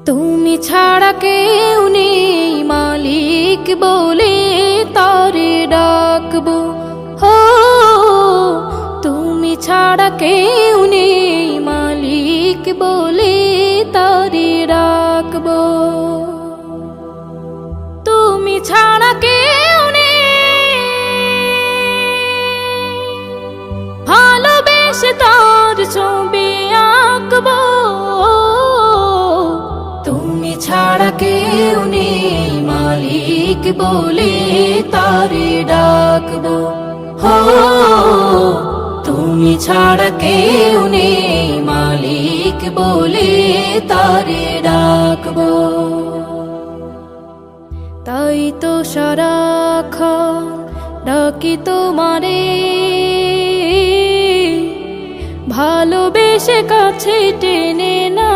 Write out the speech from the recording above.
তুমি ছাড়া কেউ নেই মালিক বলে তারে ডাকবো। হো তুমি ছাড়া কেউ নেই মালিক বলে তারে ডাকবো। তুমি ছাড়া কেউ নেই ভালোবেসে তার ছবি আঁকবো। তুমি ছাড়া কেউ নেই মালিক বলে তারে ডাকবো। হো তুমি ছাড়া কেউ নেই মালিক বলে তারে ডাকবো। তাই তো সারাক্ষণ ডাকি তোমারে, ভালোবেসে কাছে টেনে না